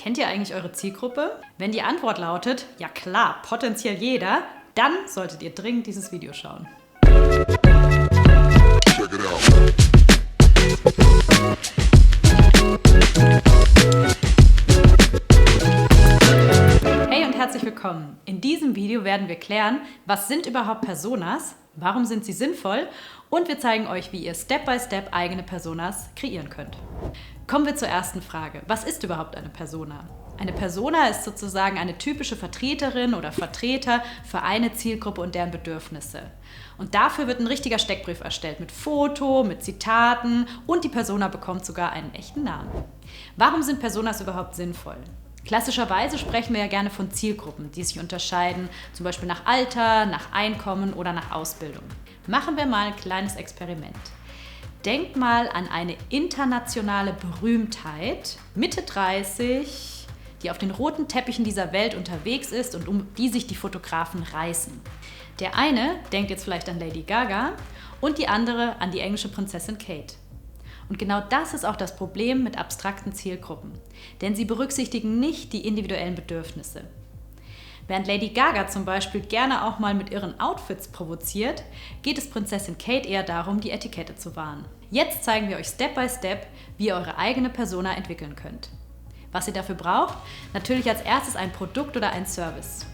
Kennt ihr eigentlich eure Zielgruppe? Wenn die Antwort lautet, ja klar, potenziell jeder, dann solltet ihr dringend dieses Video schauen. Check it out. Hey und herzlich willkommen. In diesem Video werden wir klären, was sind überhaupt Personas, warum sind sie sinnvoll und wir zeigen euch, wie ihr Step by Step eigene Personas kreieren könnt. Kommen wir zur ersten Frage. Was ist überhaupt eine Persona? Eine Persona ist sozusagen eine typische Vertreterin oder Vertreter für eine Zielgruppe und deren Bedürfnisse. Und dafür wird ein richtiger Steckbrief erstellt mit Foto, mit Zitaten und die Persona bekommt sogar einen echten Namen. Warum sind Personas überhaupt sinnvoll? Klassischerweise sprechen wir ja gerne von Zielgruppen, die sich unterscheiden, zum Beispiel nach Alter, nach Einkommen oder nach Ausbildung. Machen wir mal ein kleines Experiment. Denkt mal an eine internationale Berühmtheit, Mitte 30, die auf den roten Teppichen dieser Welt unterwegs ist und um die sich die Fotografen reißen. Der eine denkt jetzt vielleicht an Lady Gaga und die andere an die englische Prinzessin Kate. Und genau das ist auch das Problem mit abstrakten Zielgruppen, denn sie berücksichtigen nicht die individuellen Bedürfnisse. Während Lady Gaga zum Beispiel gerne auch mal mit ihren Outfits provoziert, geht es Prinzessin Kate eher darum, die Etikette zu wahren. Jetzt zeigen wir euch Step by Step, wie ihr eure eigene Persona entwickeln könnt. Was ihr dafür braucht? Natürlich als erstes ein Produkt oder ein Service.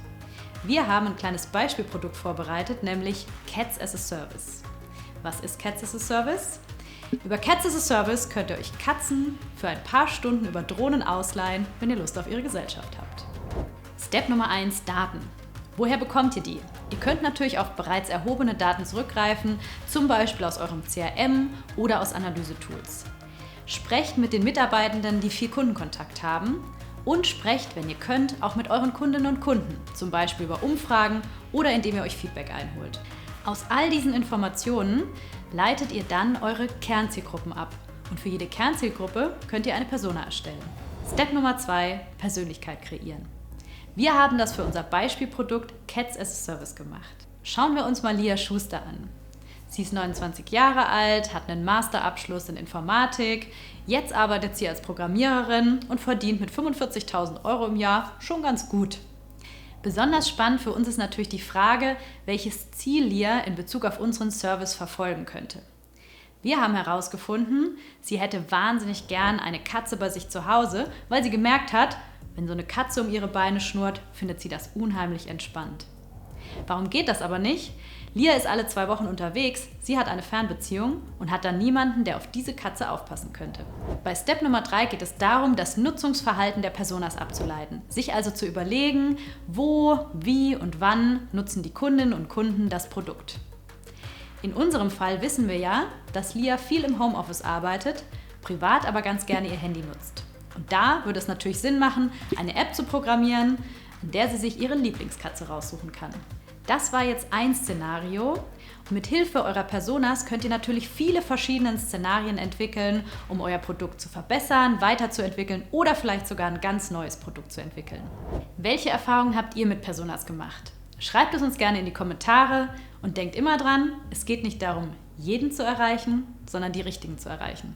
Wir haben ein kleines Beispielprodukt vorbereitet, nämlich Cats as a Service. Was ist Cats as a Service? Über Cats as a Service könnt ihr euch Katzen für ein paar Stunden über Drohnen ausleihen, wenn ihr Lust auf ihre Gesellschaft habt. Step Nummer 1, Daten. Woher bekommt ihr die? Ihr könnt natürlich auf bereits erhobene Daten zurückgreifen, zum Beispiel aus eurem CRM oder aus Analysetools. Sprecht mit den Mitarbeitenden, die viel Kundenkontakt haben und sprecht, wenn ihr könnt, auch mit euren Kundinnen und Kunden, zum Beispiel über Umfragen oder indem ihr euch Feedback einholt. Aus all diesen Informationen leitet ihr dann eure Kernzielgruppen ab und für jede Kernzielgruppe könnt ihr eine Persona erstellen. Step Nummer 2, Persönlichkeit kreieren. Wir haben das für unser Beispielprodukt Cats as a Service gemacht. Schauen wir uns mal Lia Schuster an. Sie ist 29 Jahre alt, hat einen Masterabschluss in Informatik, jetzt arbeitet sie als Programmiererin und verdient mit 45.000 € im Jahr schon ganz gut. Besonders spannend für uns ist natürlich die Frage, welches Ziel Lia in Bezug auf unseren Service verfolgen könnte. Wir haben herausgefunden, sie hätte wahnsinnig gern eine Katze bei sich zu Hause, weil sie gemerkt hat, wenn so eine Katze um ihre Beine schnurrt, findet sie das unheimlich entspannt. Warum geht das aber nicht? Lia ist alle 2 Wochen unterwegs, sie hat eine Fernbeziehung und hat dann niemanden, der auf diese Katze aufpassen könnte. Bei Step Nummer 3 geht es darum, das Nutzungsverhalten der Personas abzuleiten. Sich also zu überlegen, wo, wie und wann nutzen die Kundinnen und Kunden das Produkt. In unserem Fall wissen wir ja, dass Lia viel im Homeoffice arbeitet, privat aber ganz gerne ihr Handy nutzt. Und da würde es natürlich Sinn machen, eine App zu programmieren, in der sie sich ihre Lieblingskatze raussuchen kann. Das war jetzt ein Szenario und mit Hilfe eurer Personas könnt ihr natürlich viele verschiedene Szenarien entwickeln, um euer Produkt zu verbessern, weiterzuentwickeln oder vielleicht sogar ein ganz neues Produkt zu entwickeln. Welche Erfahrungen habt ihr mit Personas gemacht? Schreibt es uns gerne in die Kommentare und denkt immer dran, es geht nicht darum, jeden zu erreichen, sondern die richtigen zu erreichen.